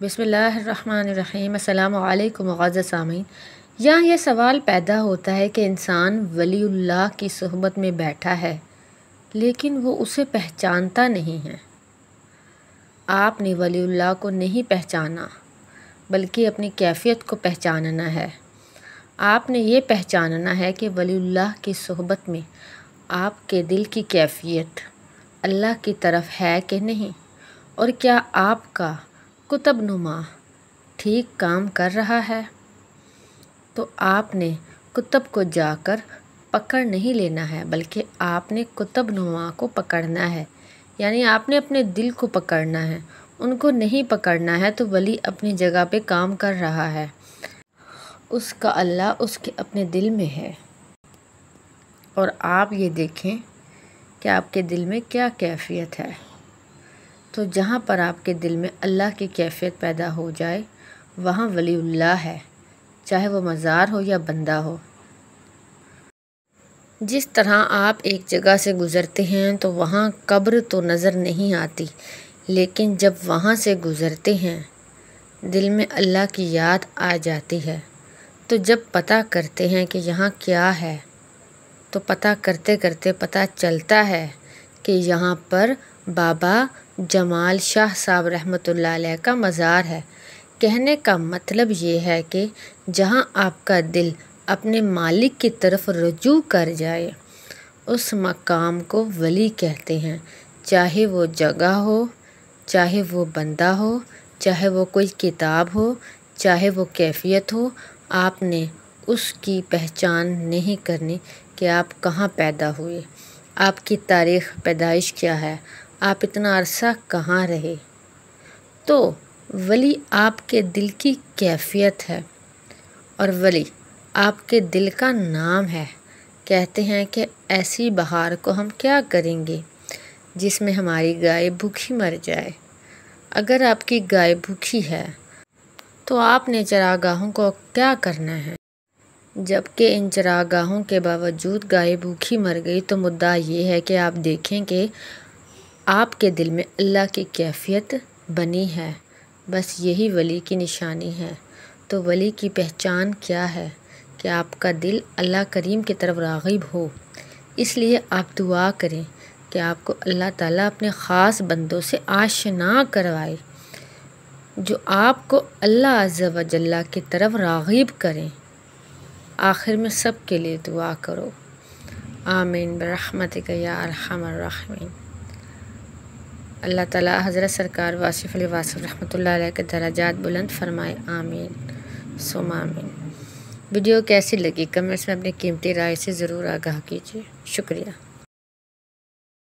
بسم اللہ الرحمن الرحیم۔ السلام علیکم معزز سامعین۔ یہاں یہ سوال پیدا ہوتا ہے کہ انسان ولی اللہ کی صحبت میں بیٹھا ہے لیکن وہ اسے پہچانتا نہیں ہے۔ آپ نے ولی اللہ کو نہیں پہچانا بلکہ اپنی کیفیت کو پہچاننا ہے۔ آپ نے یہ پہچاننا ہے کہ ولی اللہ کی صحبت میں آپ کے دل کی کیفیت اللہ کی طرف ہے کہ نہیں، اور کیا آپ کا قطب نما ٹھیک کام کر رہا ہے۔ تو آپ نے قطب کو جا کر پکڑ نہیں لینا ہے بلکہ آپ نے قطب نما کو پکڑنا ہے، یعنی آپ نے اپنے دل کو پکڑنا ہے، ان کو نہیں پکڑنا ہے۔ تو ولی اپنی جگہ پہ کام کر رہا ہے، اس کا اللہ اس کے اپنے دل میں ہے، اور آپ یہ دیکھیں کہ آپ کے دل میں کیا کیفیت ہے۔ تو جہاں پر آپ کے دل میں اللہ کی کیفیت پیدا ہو جائے وہاں ولی اللہ ہے، چاہے وہ مزار ہو یا بندہ ہو۔ جس طرح آپ ایک جگہ سے گزرتے ہیں تو وہاں قبر تو نظر نہیں آتی، لیکن جب وہاں سے گزرتے ہیں دل میں اللہ کی یاد آ جاتی ہے۔ تو جب پتہ کرتے ہیں کہ یہاں کیا ہے تو پتہ کرتے کرتے پتہ چلتا ہے کہ یہاں پر بابا جمال شاہ صاحب رحمۃ اللہ علیہ کا مزار ہے۔ کہنے کا مطلب یہ ہے کہ جہاں آپ کا دل اپنے مالک کی طرف رجوع کر جائے اس مقام کو ولی کہتے ہیں، چاہے وہ جگہ ہو، چاہے وہ بندہ ہو، چاہے وہ کوئی کتاب ہو، چاہے وہ کیفیت ہو۔ آپ نے اس کی پہچان نہیں کرنی کہ آپ کہاں پیدا ہوئے، آپ کی تاریخ پیدائش کیا ہے، آپ اتنا عرصہ کہاں رہے۔ تو ولی آپ کے دل کی کیفیت ہے، اور ولی آپ کے دل کا نام ہے۔ کہتے ہیں کہ ایسی بہار کو ہم کیا کریں گے جس میں ہماری گائے بھوکی مر جائے۔ اگر آپ کی گائے بھوکی ہے تو آپ نے چراگاہوں کو کیا کرنا ہے؟ جبکہ ان چراگاہوں کے باوجود گائے بھوکی مر گئی تو مدعا یہ ہے کہ آپ دیکھیں کہ آپ کے دل میں اللہ کی کیفیت بنی ہے۔ بس یہی ولی کی نشانی ہے۔ تو ولی کی پہچان کیا ہے کہ آپ کا دل اللہ کریم کی طرف راغب ہو۔ اس لیے آپ دعا کریں کہ آپ کو اللہ تعالیٰ اپنے خاص بندوں سے آشنا کروائے جو آپ کو اللہ عز و جل کی طرف راغب کریں۔ آخر میں سب کے لیے دعا کرو، آمین برحمتک یا ارحم الراحمین۔ اللہ تعالیٰ حضرت سرکار واصف علی واصف رحمۃ اللہ علیہ کے درجات بلند فرمائے، آمین ثم آمین۔ ویڈیو کیسی لگی کمنٹس میں اپنی قیمتی رائے سے ضرور آگاہ کیجیے۔ شکریہ۔